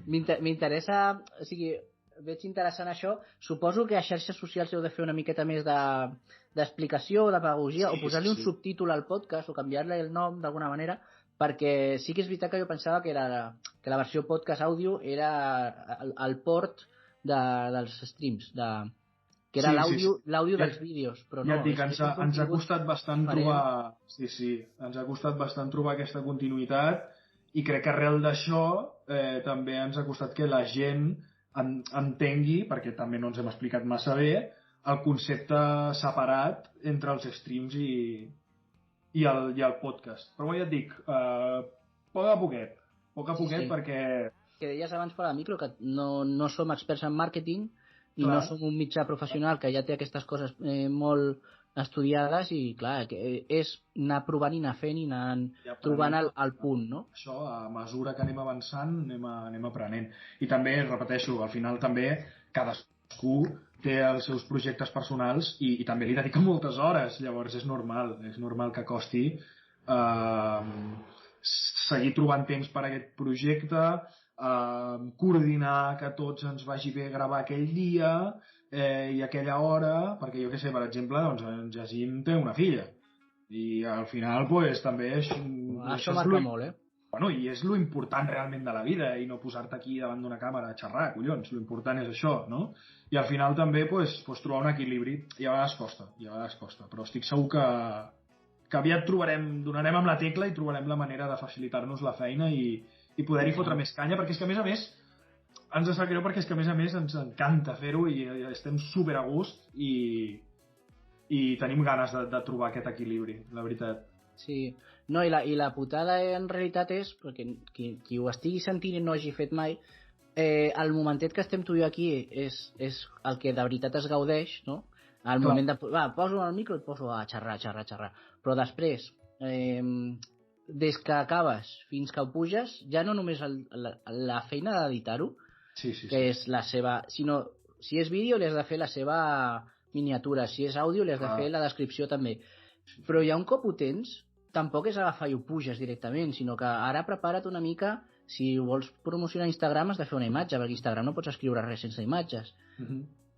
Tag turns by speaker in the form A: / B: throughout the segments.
A: M'interessa, o sigui, veig interessant això. Suposo que a xarxes socials heu de fer una miqueta més d'explicació, de pedagogia, o posar-li un subtítol al podcast, o canviar-li el nom d'alguna manera, perquè sí que és veritat que jo pensava que la versió podcast àudio era el port dels streams, que era l'àudio dels vídeos, però no.
B: Ja et dic, ens ha costat bastant trobar... Sí, ens ha costat bastant trobar aquesta continuïtat i crec que arrel d'això també ens ha costat que la gent entengui, perquè també no ens hem explicat massa bé, el concepte separat entre els streams i el podcast. Però ja et dic, poc a poquet perquè...
A: Que deies abans per al micro que no som experts en màrqueting i no som un mitjà professional que ja té aquestes coses molt estudiades i clar, que és anar provant i anar fent i anar trobant el punt, no?
B: Això, a mesura que anem avançant, anem aprenent. I també, repeteixo, al final també cadascú té els seus projectes personals i també li dedica moltes hores, llavors és normal que costi seguir trobant temps per a aquest projecte, coordinar que tots ens vagi bé gravar aquell dia i aquella hora, perquè jo què sé, per exemple, doncs en Jacint té una filla i al final pues, també
A: això marca molt,
B: Bueno, i és lo important realment de la vida i no posar-te aquí davant d'una càmera a xerrar, collons, lo important és això, no? I al final també pues, trobar un equilibri i a vegades costa, però estic segur que aviat donarem amb la tecla i trobarem la manera de facilitar-nos la feina i poder-hi fotre més canya, perquè és que a més ens sap greu perquè és que a més ens encanta fer-ho i estem super a gust i tenim ganes de trobar aquest equilibri, la veritat.
A: Sí, no, i la putada en realitat és, perquè qui ho estigui sentint i no hagi fet mai, el momentet que estem tu i jo aquí és el que de veritat es gaudeix, no? Al moment de... poso el micro i et poso a xerrar. Però després, des que acabes fins que ho puges, ja no només la feina d'editar-ho, que és la seva... sinó, si és vídeo, li has de fer la seva miniatura. Si és àudio, li has de fer la descripció també. Però ja un cop ho tens, tampoc és agafar i ho puges directament, sinó que ara prepara't una mica, si vols promocionar Instagram has de fer una imatge, perquè Instagram no pots escriure res sense imatges.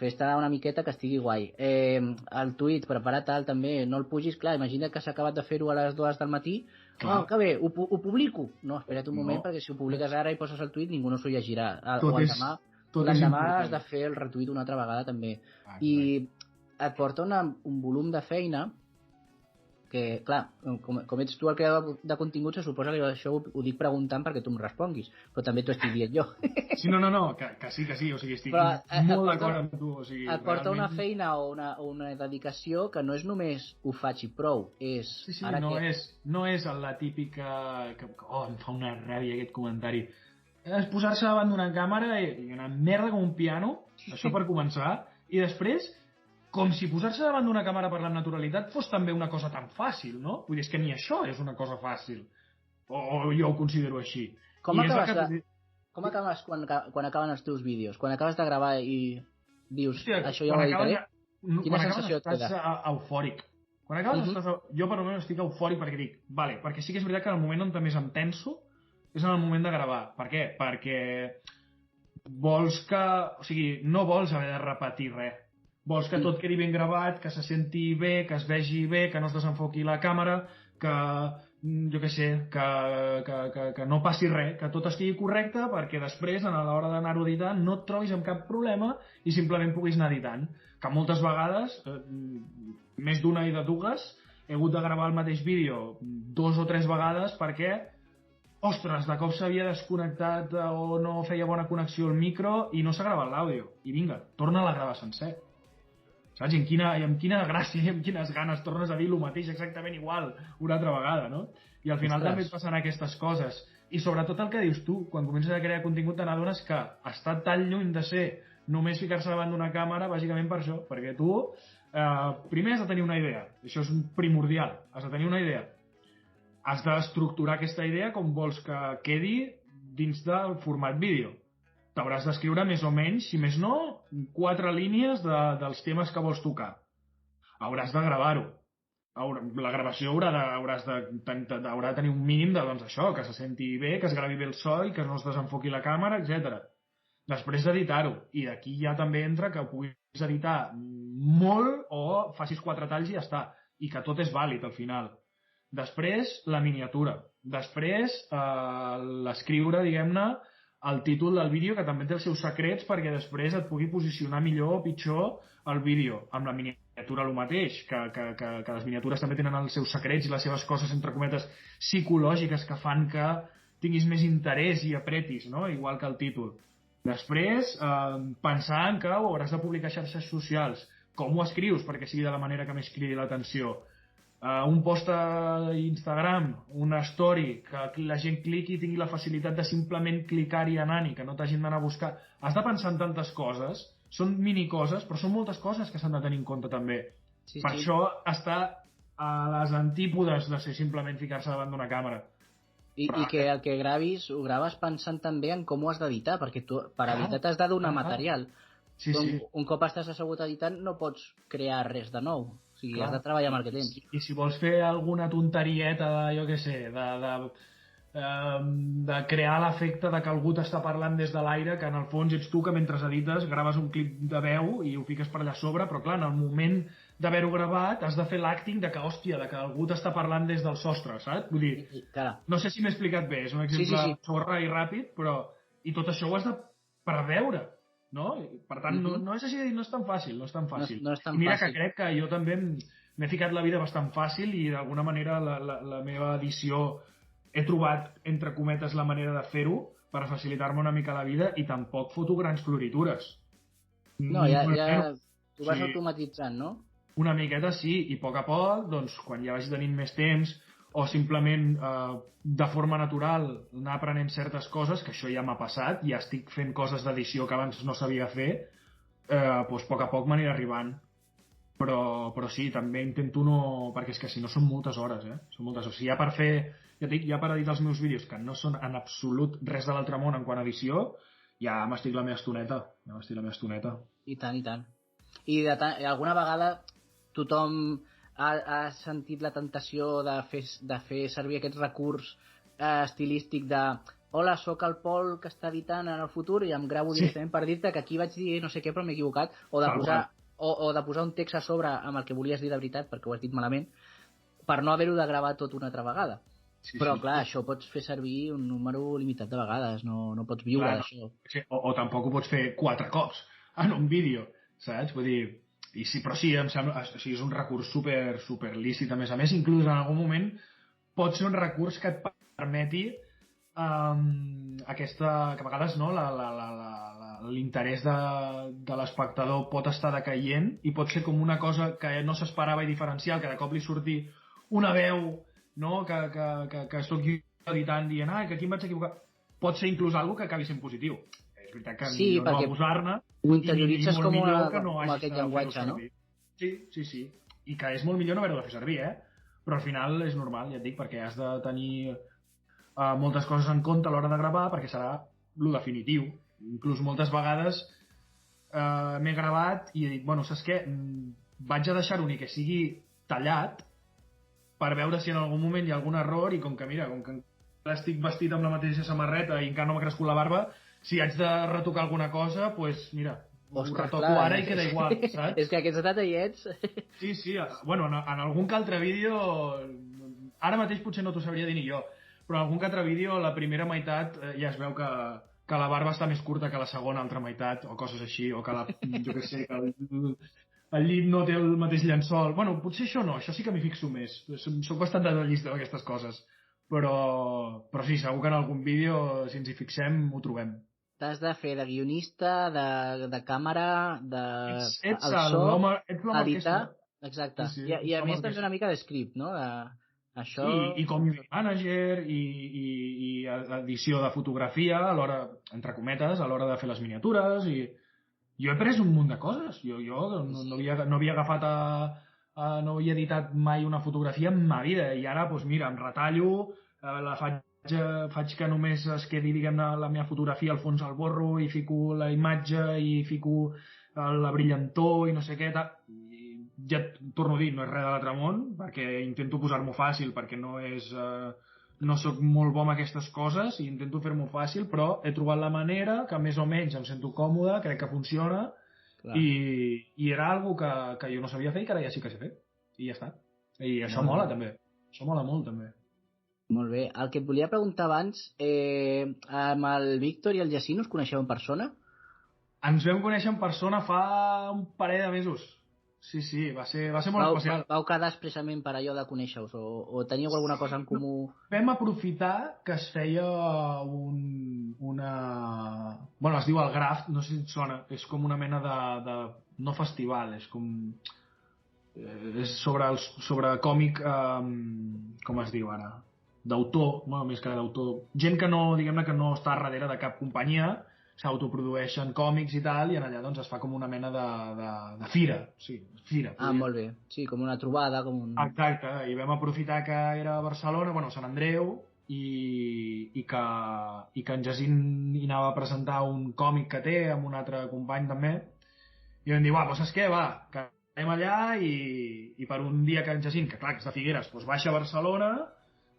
A: Fes-te una miqueta que estigui guai. El tuit, prepara't també, no el pugis, clar, imagina't que s'ha acabat de fer-ho a les 2 del matí, que bé, ho publico. No, espera't un moment, perquè si ho publiques ara i poses el tuit ningú no s'ho llegirà. L'endemà has de fer el retuit una altra vegada també. I et porta un volum de feina que, clar, com ets tu el creador de contingut, se suposa que això ho dic preguntant perquè tu em responguis, però també t'ho estic dient jo.
B: Sí, no, que sí, o sigui, estic molt d'acord amb tu. O sigui,
A: et porta una feina o una dedicació que no és només ho faig i prou, és...
B: Sí, no és la típica... em fa una ràbia aquest comentari. És posar-se davant d'una càmera i una merda com un piano, això per començar, i després... com si posar-se davant d'una càmera parlant amb naturalitat fos també una cosa tan fàcil, no? Vull dir, és que ni això és una cosa fàcil. O jo ho considero així.
A: Com acabes quan acaben els teus vídeos? Quan acabes de gravar i dius, això ja ho editaré? Quina sensació et queda?
B: Estàs eufòric. Quan acabes jo per almenys estic eufòric perquè dic, vale, perquè sí que és veritat que en el moment on més em tenso és en el moment de gravar. Per què? Perquè vols que... O sigui, no vols haver de repetir res. Vols que tot quedi ben gravat, que se senti bé, que es vegi bé, que no es desenfoqui la càmera, que, jo què sé, que no passi res, que tot estigui correcte perquè després, a l'hora d'anar-ho editant, no et trobis amb cap problema i simplement puguis anar editant. Que moltes vegades, més d'una i de dues, he hagut de gravar el mateix vídeo 2 o 3 vegades perquè, ostres, de cop s'havia desconnectat o no feia bona connexió al micro i no s'ha gravat l'àudio. I vinga, torna-la a gravar sencer. Saps? I amb quina gràcia i amb quines ganes tornes a dir el mateix exactament igual una altra vegada, no? I al final també et passen aquestes coses. I sobretot el que dius tu, quan comences a crear contingut t'adones que està tan lluny de ser només ficar-se davant d'una càmera, bàsicament per això, perquè tu primer has de tenir una idea, això és primordial, has de tenir una idea. Has d'estructurar aquesta idea com vols que quedi dins del format vídeo. T'hauràs d'escriure més o menys, si més no, 4 línies dels temes que vols tocar. Hauràs de gravar-ho. la gravació haurà de tenir un mínim de, doncs, això, que se senti bé, que es gravi bé el so i que no es desenfoqui la càmera, etc. Després d'editar-ho. I d'aquí ja també entra que puguis editar molt o facis 4 talls i ja està. I que tot és vàlid al final. Després, la miniatura. Després, l'escriure, diguem-ne, el títol del vídeo, que també té els seus secrets perquè després et pugui posicionar millor o pitjor el vídeo. Amb la miniatura el mateix, que les miniatures també tenen els seus secrets i les seves coses, entre cometes, psicològiques que fan que tinguis més interès i apretis, no? Igual que el títol. Després, pensar en que ho hauràs de publicar a xarxes socials. Com ho escrius perquè sigui de la manera que més cridi l'atenció. Un post a Instagram, una story, que la gent cliqui i tingui la facilitat de simplement clicar-hi anant-hi, que no t'hagin d'anar a buscar. Has de pensar en tantes coses, són minicoses, però són moltes coses que s'han de tenir en compte també. Sí, per això està a les antípodes de ser simplement ficar-se davant d'una càmera.
A: I que el que gravis, ho graves pensant també en com ho has d'editar, perquè tu, per editar t'has de donar material.
B: Sí.
A: Un cop estàs assegut editant no pots crear res de nou. O sigui, has de treballar amb el que tens.
B: I si vols fer alguna tonterieta de, jo què sé, de crear l'efecte de que algú t'està parlant des de l'aire, que en el fons ets tu que mentre edites graves un clip de veu i ho fiques per allà sobre, però clar, en el moment d'haver-ho gravat has de fer l'acting de que, hòstia, de que algú t'està parlant des del sostre, saps? Vull dir, no sé si m'he explicat bé, és un exemple sorra i ràpid, però i tot això ho has de preveure, no? Per tant, no és així, no és tan fàcil, no és tan fàcil.
A: No és tan
B: I mira
A: fàcil.
B: que crec que jo també m'he ficat la vida bastant fàcil i d'alguna manera la meva edició he trobat, entre cometes, la manera de fer-ho per facilitar-me una mica la vida i tampoc foto grans floritures.
A: No, ja tu vas automatitzant, no?
B: Una miqueta sí, i a poc, doncs, quan ja vagi tenint més temps o simplement de forma natural anar aprenent certes coses, que això ja m'ha passat, ja estic fent coses d'edició que abans no sabia fer, doncs a poc m'aniré arribant. Però sí, també intento no... perquè és que si no són moltes hores, Són moltes hores. Si ja per fer, ja dic, ja per editar els meus vídeos, que no són en absolut res de l'altre món en quant a edició, ja m'estic la meva estoneta.
A: I tant, i tant. I alguna vegada tothom ha sentit la tentació de fer servir aquest recurs estilístic de hola, sóc el Pol que està editant en el futur i em gravo directament per dir-te que aquí vaig dir no sé què però m'he equivocat, o de posar un text a sobre amb el que volies dir de veritat perquè ho has dit malament, per no haver-ho de gravar tot una altra vegada. Però clar, això ho pots fer servir un número limitat de vegades, no pots viure d'això.
B: O tampoc ho pots fer 4 cops en un vídeo, saps? Vull dir, però sí, em sembla, és un recurs super lícit, a més, inclús en algun moment pot ser un recurs que et permeti aquesta, que a vegades no, l'interès de l'espectador pot estar decaient i pot ser com una cosa que no s'esperava i diferencial, que de cop li surti una veu, no? que sóc jo editant dient que aquí em vaig equivocar. Pot ser inclús algo que acabi sent positiu. És veritat que
A: sí,
B: no abusar-ne
A: ho interioritzes com
B: aquest
A: llenguatge, no?
B: Sí. I que és molt millor no haver-ho de fer servir, però al final és normal, ja et dic, perquè has de tenir moltes coses en compte a l'hora de gravar perquè serà lo definitiu. Inclús moltes vegades m'he gravat i he dit, bueno, saps què? Vaig a deixar-ho ni que sigui tallat per veure si en algun moment hi ha algun error i com que estic vestit amb la mateixa samarreta i encara no m'ha crescut la barba, si haig de retocar alguna cosa, doncs mira, ho retoco ara i queda igual, saps?
A: És que aquests detallets...
B: Sí, bueno, en algun que altre vídeo, ara mateix potser no t'ho sabria dir ni jo, però en algun que altre vídeo la primera meitat ja es veu que la barba està més curta que la segona altra meitat, o coses així, o que jo què sé, que el llit no té el mateix llençol. Bueno, potser això no, això sí que m'hi fixo més. Soc bastant detallista amb aquestes coses. Però sí, segur que en algun vídeo, si ens hi fixem, ho trobem.
A: T'has de fer de guionista, de càmera,
B: ets l'home
A: editar... Exacte. Sí, I a més tens una mica de script, no? Això...
B: I community manager i edició de fotografia a l'hora, entre cometes, a l'hora de fer les miniatures i... Jo he après un munt de coses. Jo no havia agafat no havia editat mai una fotografia en ma vida i ara, doncs mira, em retallo, faig que només es quedi, diguem-ne, la meva fotografia al fons al borro i fico la imatge i fico la brillantor i no sé què, i ja torno a dir, no és res de l'altre món, perquè intento posar-m'ho fàcil, perquè no és... no sóc molt bo en aquestes coses i intento fer-m'ho fàcil, però he trobat la manera que més o menys em sento còmode, crec que funciona, i era algo que jo no sabia fer i que ara ja sí que sé fer. I ja està. I això mola, també. Això mola molt, també.
A: Molt bé. El que et volia preguntar abans, amb el Víctor i el Jacint us coneixeu en persona?
B: Ens vam conèixer en persona fa un parell de mesos. Sí, va ser molt especial.
A: Vau quedar expressament per allò de conèixer-vos o teníeu alguna cosa en comú?
B: Vam aprofitar que es feia una... Bueno, es diu el Graf, no sé si et sona, és com una mena de... no festival, és com... és sobre còmic, com es diu ara? D'autor, bueno, més que d'autor. Gent que no, diguem-ne, que no està darrere de cap companyia, s'autoprodueixen còmics i tal, i en allà doncs es fa com una mena de fira. Sí, fira.
A: Molt bé. Sí, com una trobada, com un...
B: Exacte, i vam aprofitar que era a Barcelona, bueno, Sant Andreu, i que en Jacint hi anava a presentar un còmic que té amb un altre company també, i vam dir, doncs saps què, que anem allà i per un dia que en Jacint, que clar, que és de Figueres, doncs baixa a Barcelona,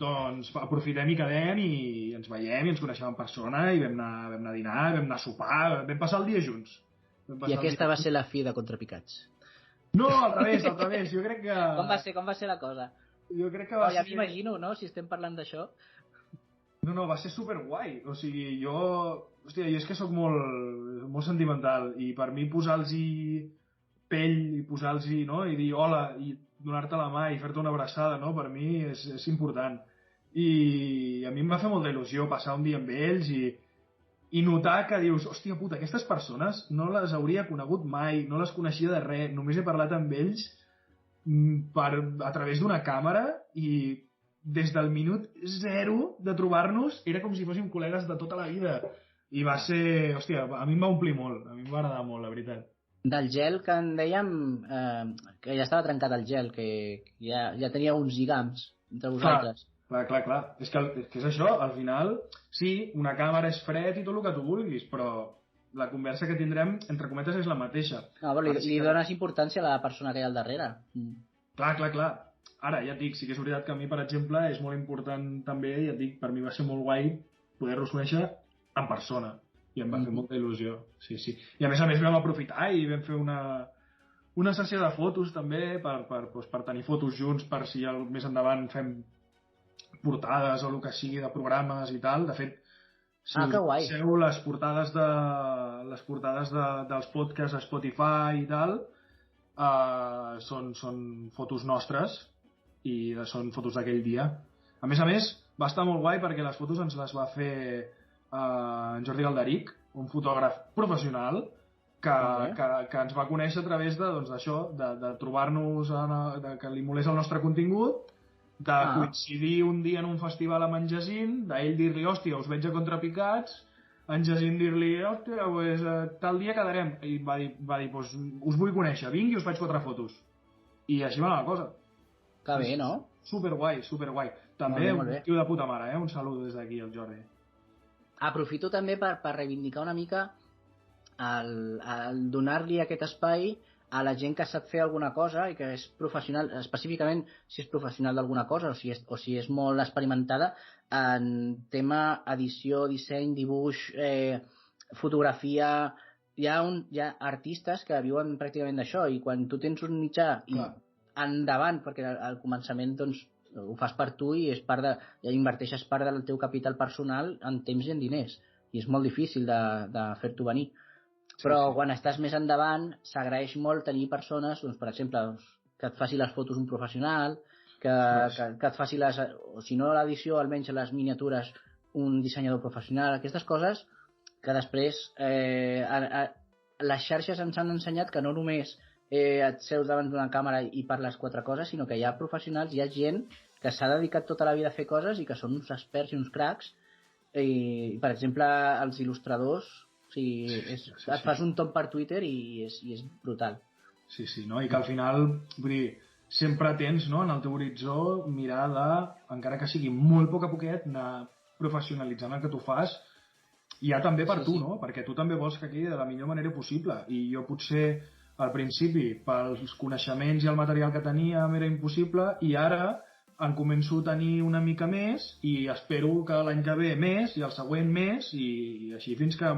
B: doncs aprofitem i quedem i ens veiem i ens coneixem en persona i vam anar a dinar, vam anar a sopar, vam passar el dia junts.
A: I aquesta va ser la fi de Contrapicats?
B: No, al revés, jo crec que...
A: Com va ser la cosa?
B: Jo crec que va ser...
A: Ja m'imagino, no?, si estem parlant d'això.
B: No, va ser superguai. O sigui, jo és que sóc molt sentimental i per mi posar-los pell i posar-los, no?, i dir hola i donar-te la mà i fer-te una abraçada, no?, per mi és important. I a mi em va fer molta il·lusió passar un dia amb ells i notar que dius, hòstia puta, aquestes persones no les hauria conegut mai, no les coneixia de res, només he parlat amb ells a través d'una càmera i des del minut 0 de trobar-nos era com si fóssim col·legues de tota la vida. I va ser, hòstia, a mi em va omplir molt, a mi em va agradar molt, la veritat.
A: Del gel que en dèiem, que ja estava trencat el gel, que ja tenia uns lligams entre vosaltres.
B: Clar. És que és això, al final, sí, una càmera és fred i tot el que tu vulguis, però la conversa que tindrem, entre cometes, és la mateixa.
A: No, però li dones importància a la persona que hi ha al darrere.
B: Clar. Ara, ja et dic, sí que és veritat que a mi, per exemple, és molt important també, ja et dic, per mi va ser molt guai poder-los conèixer en persona. I em va fer molta il·lusió, sí. I a més vam aprofitar i vam fer una sessió de fotos també per tenir fotos junts, per si més endavant fem portades o el que sigui de programes i tal. De fet, si us fixeu les portades dels podcasts a Spotify i tal, són fotos nostres i són fotos d'aquell dia. A més, va estar molt guai perquè les fotos ens les va fer en Jordi Galderic, un fotògraf professional que ens va conèixer a través d'això, de trobar-nos, que li molés el nostre contingut, de coincidir un dia en un festival amb en Jacint, d'ell dir-li, hòstia, us veig a Contrapicats, en Jacint dir-li, hòstia, pues, tal dia quedarem. I va dir, pues, us vull conèixer, vinc i us faig 4 fotos. I així va la cosa.
A: Que bé, no?
B: Superguai. També un tio de puta mare, un saludo des d'aquí al Jordi.
A: Aprofito també per reivindicar una mica el donar-li aquest espai a la gent que sap fer alguna cosa i que és professional, específicament si és professional d'alguna cosa o si és molt experimentada en tema edició, disseny, dibuix, fotografia. Hi ha artistes que viuen pràcticament d'això i quan tu tens un mitjà i endavant, perquè al començament doncs ho fas per tu i ja inverteixes part del teu capital personal en temps i en diners i és molt difícil de fer-t'ho venir. Però quan estàs més endavant s'agraeix molt tenir persones, doncs, per exemple, que et faci les fotos un professional, que et faci o si no l'edició, almenys les miniatures un dissenyador professional, aquestes coses que després les xarxes ens han ensenyat que no només et seus davant d'una càmera i parles 4 coses, sinó que hi ha professionals, hi ha gent que s'ha dedicat tota la vida a fer coses i que són uns experts i uns cracs. I, per exemple, els il·lustradors, et fas un tom per Twitter i és brutal.
B: Sí, no? I que al final, vull dir, sempre tens, no, en el teu horitzó mirar de, encara que sigui molt poc a poquet, anar professionalitzant el que tu fas, i ja també per tu, no? Perquè tu també vols que quedi de la millor manera possible. I jo potser al principi, pels coneixements i el material que teníem era impossible, i ara en començo a tenir una mica més i espero que l'any que ve més i el següent més i així fins que